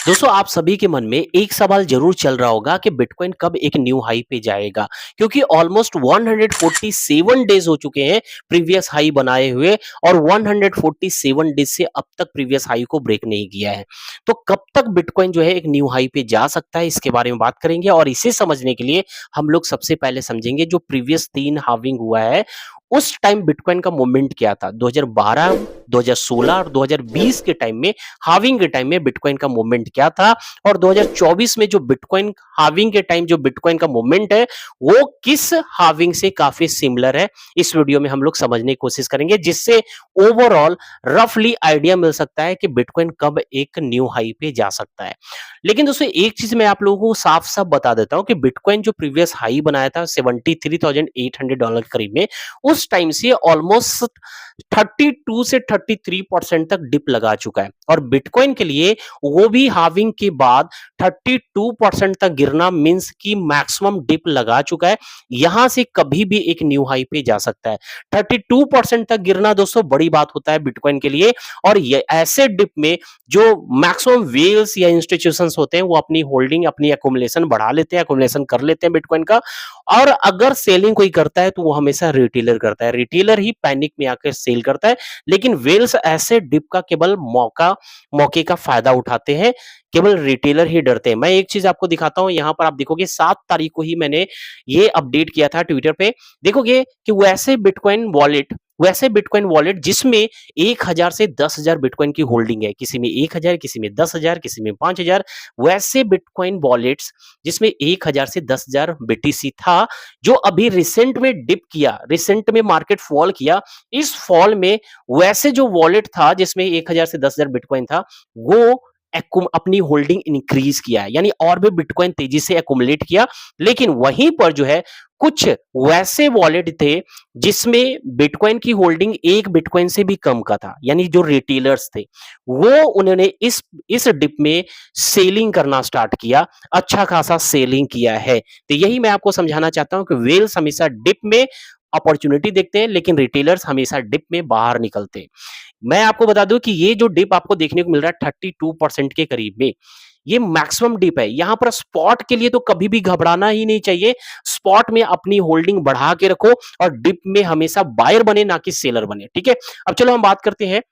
दोस्तों आप सभी के मन में एक सवाल जरूर चल रहा होगा कि बिटकॉइन कब एक न्यू हाई पे जाएगा क्योंकि ऑलमोस्ट 147 डेज हो चुके हैं प्रीवियस हाई बनाए हुए और 147 डेज से अब तक प्रीवियस हाई को ब्रेक नहीं किया है। तो कब तक बिटकॉइन जो है एक न्यू हाई पे जा सकता है इसके बारे में बात करेंगे और इसे समझने के लिए हम लोग सबसे पहले समझेंगे जो प्रीवियस 3 हार्विंग हुआ है उस टाइम बिटकॉइन का मूवमेंट क्या था। 2012, 2016 और 2020 के टाइम में हार्विंग के टाइम में बिटकॉइन का मूवमेंट क्या था और 2024 में जो बिटकॉइन हार्विंग के टाइम जो बिटकॉइन का मूवमेंट है वो किस हार्विंग से काफी सिमिलर है। इस वीडियो में हम लोग समझने की कोशिश करेंगे जिससे ओवरऑल रफली आइडिया मिल सकता है कि बिटकॉइन कब एक न्यू हाई पे जा सकता है। लेकिन दोस्तों एक चीज मैं आप लोगों को साफ साफ बता देता हूं कि बिटकॉइन जो प्रीवियस हाई बनाया था $73,800 के करीब में उस टाइम से ऑलमोस्ट 32 से 33% तक डिप लगा चुका है और बिटकॉइन के लिए वो भी हार्विंग के बाद 32% तक गिरना मींस की मैक्सिमम डिप लगा चुका है। यहां से कभी भी एक न्यू हाई पे जा सकता है। 32% तक गिरना दोस्तों बड़ी बात होता है बिटकॉइन के लिए और ये ऐसे डिप में जो मैक्सिमम वेल्स या इंस्टीट्यूशंस होते हैं वो अपनी होल्डिंग अपनी एकोमुलेशन बढ़ा लेते हैं, एकोमुलेशन कर लेते हैं बिटकॉइन का। और अगर सेलिंग कोई करता है तो वो हमेशा रिटेलर करता है, रिटेलर ही पैनिक में आकर सेल करता है। लेकिन वेल्स ऐसे डिप का केवल मौके का फायदा उठाते हैं, केवल रिटेलर ही डरते हैं। मैं एक चीज आपको दिखाता हूं, यहां पर आप देखोगे 7 तारीख को ही मैंने ये अपडेट किया था ट्विटर पे। देखोगे कि वैसे बिटकॉइन वॉलेट जिसमें 1,000 से 10,000 बिटकॉइन की होल्डिंग है, किसी में 1,000, किसी में 10,000, किसी में 5,000, वैसे बिटकॉइन वॉलेट्स जिसमें 1,000 से 10,000 बीटीसी था, जो अभी रिसेंट में डिप किया, रिसेंट में मार्केट फॉल किया। इस फॉल में वैसे जो वॉलेट था जिसमें 1,000 से 10,000 बिटकॉइन था, वो अपनी होल्डिंग इंक्रीज किया है, यानी और भी बिटकॉइन तेजी से एकुमुलेट किया। लेकिन वहीं पर जो है कुछ वैसे वॉलेट थे जिसमें बिटकॉइन की होल्डिंग 1 बिटकॉइन से भी कम का था, यानी जो रिटेलर्स थे वो उन्होंने इस डिप में सेलिंग करना स्टार्ट किया, अच्छा खासा सेलिंग किया है। तो यही मैं आपको समझाना चाहता हूं कि वेल्स हमेशा डिप में अपॉर्चुनिटी देखते हैं लेकिन रिटेलर्स हमेशा डिप में बाहर निकलते हैं। मैं आपको बता दूं कि ये जो डिप आपको देखने को मिल रहा है 32% के करीब में, ये मैक्सिमम डिप है। यहां पर स्पॉट के लिए तो कभी भी घबराना ही नहीं चाहिए। स्पॉट में अपनी होल्डिंग बढ़ा के रखो और डिप में हमेशा बायर बने ना कि सेलर बने। ठीक है, अब चलो हम बात करते हैं,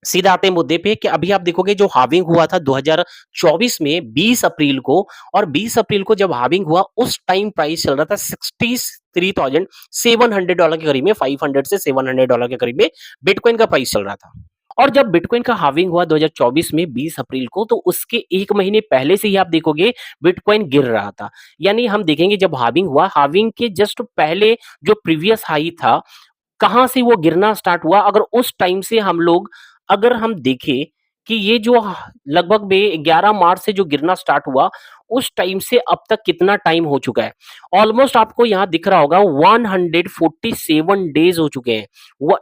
सीधा आते हैं मुद्दे पे कि अभी आप देखोगे जो हार्विंग हुआ था 2024 में 20 अप्रैल को, और 20 अप्रैल को जब हार्विंग हुआ उस टाइम प्राइस चल रहा था $63,700 के करीब में, $500 से $700 के करीब में बिटकॉइन का प्राइस चल रहा था। और जब बिटकॉइन का हार्विंग हुआ 2024 में 20 अप्रैल को, तो उसके 1 महीने पहले से ही आप देखोगे बिटकॉइन गिर रहा था। यानी हम देखेंगे जब हार्विंग हुआ, हार्विंग के जस्ट पहले जो प्रीवियस हाई था, कहां से वो गिरना स्टार्ट हुआ, अगर उस टाइम से हम लोग अगर हम देखें कि ये जो लगभग में 11 मार्च से जो गिरना स्टार्ट हुआ, उस टाइम से अब तक कितना टाइम हो चुका है। ऑलमोस्ट आपको यहाँ दिख रहा होगा 147 डेज हो चुके हैं,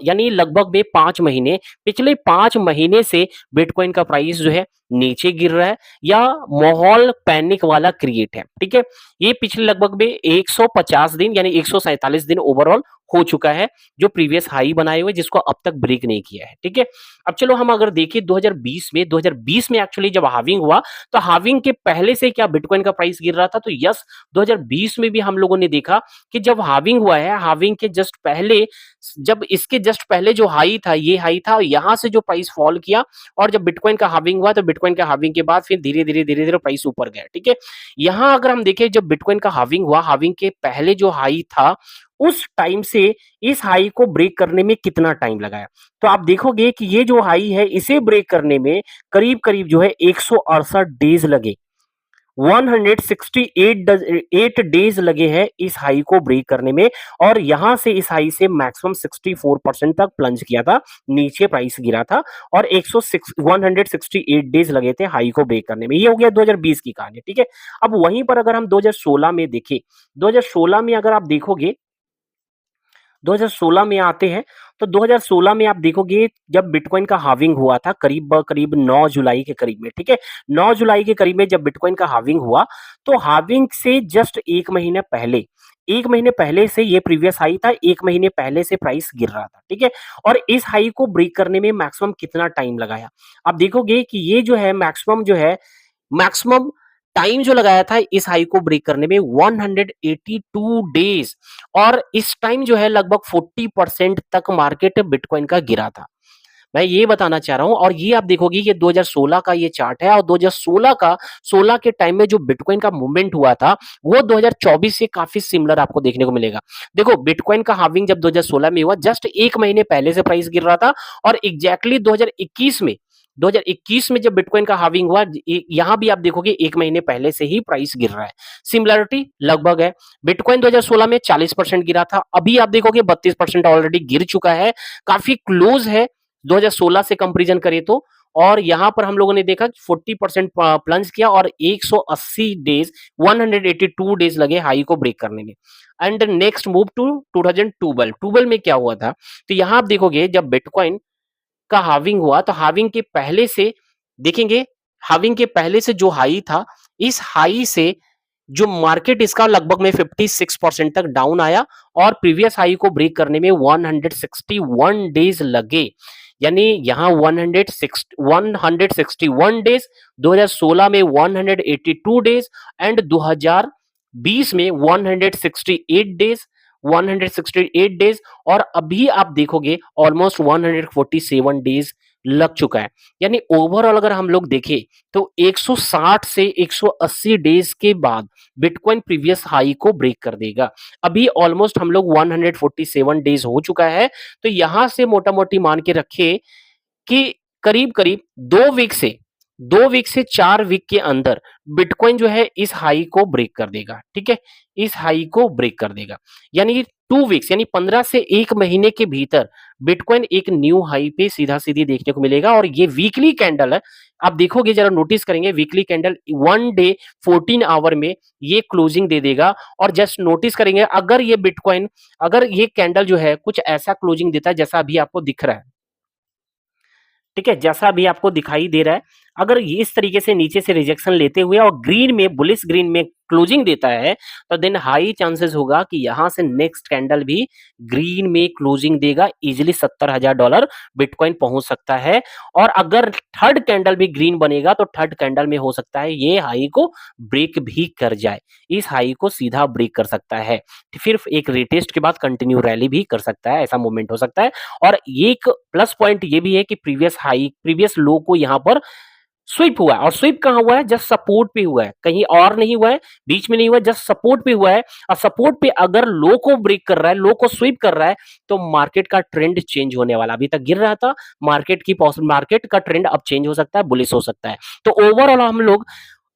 यानी लगभग में 5 महीने। पिछले 5 महीने से बिटकॉइन का प्राइस जो है नीचे गिर रहा है या माहौल पैनिक वाला क्रिएट है। ठीक है, ये पिछले लगभग में 150 दिन यानी 147 दिन ओवरऑल हो चुका है जो प्रीवियस हाई बनाए हुए जिसको अब तक ब्रेक नहीं किया है। ठीक है, अब चलो हम अगर देखें 2020 में एक्चुअली जब हार्विंग हुआ, तो हार्विंग के पहले से क्या बिटकॉइन का प्राइस गिर रहा था? तो यस, 2020 में भी हम लोगों ने देखा कि जब हार्विंग हुआ है, हार्विंग के जस्ट पहले, जब इसके जस्ट पहले जो हाई था, ये हाई था, यहां से जो प्राइस फॉल किया, और जब बिटकॉइन का हार्विंग हुआ तो बिटकॉइन का हार्विंग के बाद फिर धीरे धीरे प्राइस ऊपर गया। ठीक है, यहां अगर हम देखें जब बिटकॉइन का हार्विंग हुआ, हार्विंग के पहले जो हाई था, उस टाइम से इस हाई को ब्रेक करने में कितना टाइम लगाया, तो आप देखोगे कि ये जो हाई है इसे ब्रेक करने में करीब करीब जो है 168 डेज लगे, 168 डेज लगे हैं इस हाई को ब्रेक करने में। और यहां से इस हाई से मैक्सिमम 64% तक प्लंज किया था, नीचे प्राइस गिरा था, और 168 डेज लगे थे हाई को ब्रेक करने में। ये हो गया 2020 की कहानी। ठीक है, अब वहीं पर अगर हम 2016 में देखें, 2016 में अगर आप देखोगे, 2016 में आते हैं, तो 2016 में आप देखोगे जब बिटकॉइन का हार्विंग हुआ था करीब करीब 9 जुलाई के करीब में। ठीक है, 9 जुलाई के करीब में जब बिटकॉइन का हार्विंग हुआ, तो हार्विंग से जस्ट 1 महीने पहले, 1 महीने पहले से ये प्रीवियस हाई था, 1 महीने पहले से प्राइस गिर रहा था। ठीक है, और इस हाई को ब्रेक करने में मैक्सिमम कितना टाइम लगाया, आप देखोगे कि ये जो है मैक्सिमम जो है मैक्सिमम टाइम जो लगाया था इस हाई को ब्रेक करने में 182 डेज, और इस टाइम जो है लगभग 40% तक मार्केट बिटकॉइन का गिरा था। मैं ये बताना चाह रहा हूं, और ये आप देखोगे कि 2016 का ये चार्ट है, और 2016 का 16 के टाइम में जो बिटकॉइन का मूवमेंट हुआ था वो 2024 से काफी सिमिलर आपको देखने को मिलेगा। देखो बिटकॉइन का हार्विंग जब 2016 में हुआ, जस्ट एक महीने पहले से प्राइस गिर रहा था, और एग्जैक्टली 2021 में जब बिटकॉइन का हार्विंग हुआ, यहां भी आप देखोगे एक महीने पहले से ही प्राइस गिर रहा है। सिमिलरिटी लगभग है। बिटकॉइन 2016 में 40% गिरा था, अभी आप देखोगे 32% ऑलरेडी गिर चुका है, काफी क्लोज है 2016 से कंपैरिजन करें तो। और यहां पर हम लोगों ने देखा 40% प्लंज किया, और 180 डेज 182 डेज लगे हाई को ब्रेक करने में। एंड नेक्स्ट मूव टू 2012 में क्या हुआ था, तो यहां आप देखोगे जब बिटकॉइन का हार्विंग हुआ तो हार्विंग के पहले से देखेंगे, हार्विंग के पहले से जो हाई था, इस हाई से जो मार्केट इसका लगभग में 56% तक डाउन आया, और प्रीवियस हाई को ब्रेक करने में 161 डेज लगे। यानी यहां 161 डेज, 2016 में 182 डेज, एंड 2020 में 168 डेज, और अभी आप देखोगे ऑलमोस्ट 147 डेज लग चुका है। यानी ओवरऑल अगर हम लोग देखें तो 160 से 180 डेज के बाद बिटकॉइन प्रीवियस हाई को ब्रेक कर देगा। अभी ऑलमोस्ट हम लोग 147 डेज हो चुका है, तो यहां से मोटा मोटी मान के रखे कि करीब करीब 2 वीक से 4 वीक के अंदर बिटकॉइन जो है इस हाई को ब्रेक कर देगा। ठीक है, इस हाई को ब्रेक कर देगा, यानी 2 वीक्स यानी 15 से 1 महीने के भीतर बिटकॉइन एक न्यू हाई पे सीधा सीधी देखने को मिलेगा। और ये वीकली कैंडल है, आप देखोगे जरा नोटिस करेंगे, वीकली कैंडल 1 डे 14 आवर में ये क्लोजिंग दे देगा। और जस्ट नोटिस करेंगे, अगर ये बिटकॉइन, अगर ये कैंडल जो है कुछ ऐसा क्लोजिंग देता है जैसा अभी आपको दिख रहा है, ठीक है, जैसा अभी आपको दिखाई दे रहा है, अगर ये इस तरीके से नीचे से रिजेक्शन लेते हुए और ग्रीन में, बुलिश ग्रीन में क्लोजिंग देता है, तो देन हाई चांसेस होगा कि यहां से नेक्स्ट कैंडल भी ग्रीन में क्लोजिंग देगा, इजिली $70,000 बिटकॉइन पहुंच सकता है। और अगर थर्ड कैंडल भी ग्रीन बनेगा तो थर्ड कैंडल में हो सकता है ये हाई को ब्रेक भी कर जाए, इस हाई को सीधा ब्रेक कर सकता है, फिर एक रिटेस्ट के बाद कंटिन्यू रैली भी कर सकता है, ऐसा मूवमेंट हो सकता है। और एक प्लस पॉइंट ये भी है कि प्रीवियस लो को यहां पर स्वीप हुआ है, और स्वीप कहां हुआ है, जस्ट सपोर्ट पे हुआ है, कहीं और नहीं हुआ है, बीच में नहीं हुआ है, जस्ट सपोर्ट पे हुआ है। और सपोर्ट पे अगर लो को ब्रेक कर रहा है, लो को स्वीप कर रहा है, तो मार्केट का ट्रेंड चेंज होने वाला, अभी तक गिर रहा था मार्केट का ट्रेंड अब चेंज हो सकता है, बुलिश हो सकता है। तो ओवरऑल हम लोग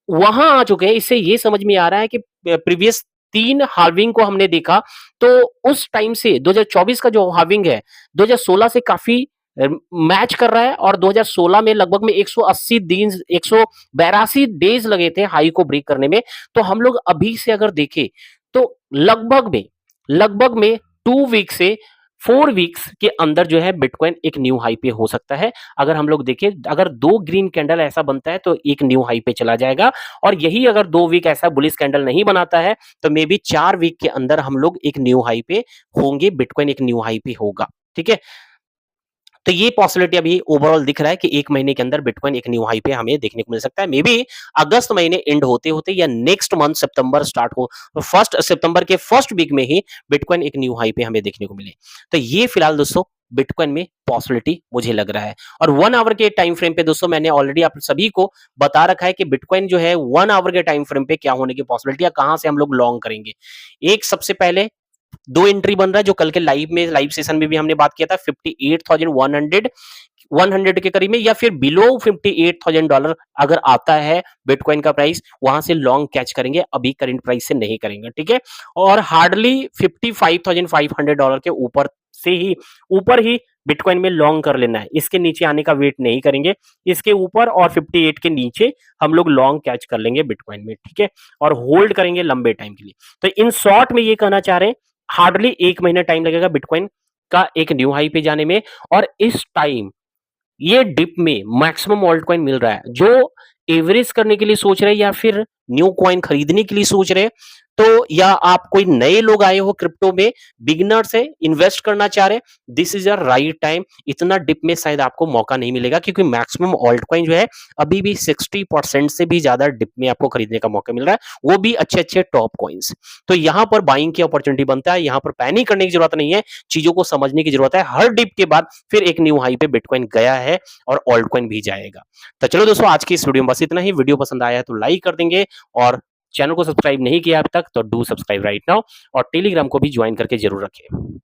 वहां आ चुके हैं। इससे ये समझ में आ रहा है कि प्रीवियस 3 हार्विंग को हमने देखा, तो उस टाइम से 2024 का जो हार्विंग है 2016 से काफी मैच कर रहा है। और 2016 में लगभग में 180 दिन 182 डेज लगे थे हाई को ब्रेक करने में। तो हम लोग अभी से अगर देखें तो लगभग में 2 वीक से 4 वीक्स के अंदर जो है बिटकॉइन एक न्यू हाई पे हो सकता है। अगर हम लोग देखें, अगर 2 ग्रीन कैंडल ऐसा बनता है तो एक न्यू हाई पे चला जाएगा, और यही अगर 2 वीक ऐसा बुलिश कैंडल नहीं बनाता है तो मे बी 4 वीक के अंदर हम लोग एक न्यू हाई पे होंगे, बिटकॉइन एक न्यू हाई पे होगा। ठीक है, तो ये पॉसिबिलिटी अभी ओवरऑल दिख रहा है कि एक महीने के अंदर बिटकॉइन एक न्यू हाई पे हमें देखने को मिल सकता है। मे बी अगस्त महीने एंड होते होते या नेक्स्ट मंथ सितंबर स्टार्ट हो, तो फर्स्ट सितंबर के फर्स्ट वीक में ही बिटकॉइन एक न्यू हाई पे हमें देखने को मिले। तो ये फिलहाल दोस्तों बिटकॉइन में पॉसिबिलिटी मुझे लग रहा है। और 1 आवर के टाइम फ्रेम पे दोस्तों मैंने ऑलरेडी आप सभी को बता रखा है कि बिटकॉइन जो है 1 आवर के टाइम फ्रेम पे क्या होने की पॉसिबिलिटी है, कहां से हम लोग लॉन्ग करेंगे। एक सबसे पहले 2 एंट्री बन रहा है, जो कल के लाइव सेशन में भी हमने बात किया था, 58,100 के करीब में, या फिर बिलो $58,000 अगर आता है बिटकॉइन का प्राइस, वहां से लॉन्ग कैच करेंगे, अभी करंट प्राइस से नहीं करेंगे। ठीक है, और हार्डली $55,500 के ऊपर ही बिटकॉइन में लॉन्ग कर लेना है, इसके नीचे आने का वेट नहीं करेंगे। इसके ऊपर और 58 के नीचे हम लोग लॉन्ग कैच कर लेंगे बिटकॉइन में। ठीक है, और होल्ड करेंगे लंबे टाइम के लिए। तो इन शॉर्ट में ये कहना चाह रहे हैं, हार्डली 1 महीना टाइम लगेगा बिटकॉइन का एक न्यू हाई पे जाने में। और इस टाइम ये डिप में मैक्सिमम ऑल्ट कॉइन मिल रहा है, जो एवरेज करने के लिए सोच रहे हैं या फिर न्यू कॉइन खरीदने के लिए सोच रहे हैं, तो या आप कोई नए लोग आए हो क्रिप्टो में, बिगिनर्स है, इन्वेस्ट करना चाह रहे हैं, this is a right time. इतना डिप में शायद आपको मौका नहीं मिलेगा, क्योंकि मैक्सिमम ऑल्ट कॉइन जो है अभी भी 60% से भी ज्यादा डिप में आपको खरीदने का मौका मिल रहा है, वो भी अच्छे अच्छे टॉप कॉइन्स। तो यहां पर बाइंग की अपॉर्चुनिटी बनता है, यहां पर पैनिक करने की जरूरत नहीं है, चीजों को समझने की जरूरत है। हर डिप के बाद फिर एक न्यू हाई पे बिटकॉइन गया है और ऑल्ट कॉइन भी जाएगा। तो चलो दोस्तों, आज की इस वीडियो में बस इतना ही। वीडियो पसंद आया है तो लाइक कर देंगे, और चैनल को सब्सक्राइब नहीं किया अब तक तो डू सब्सक्राइब राइट नाउ, और टेलीग्राम को भी ज्वाइन करके जरूर रखें।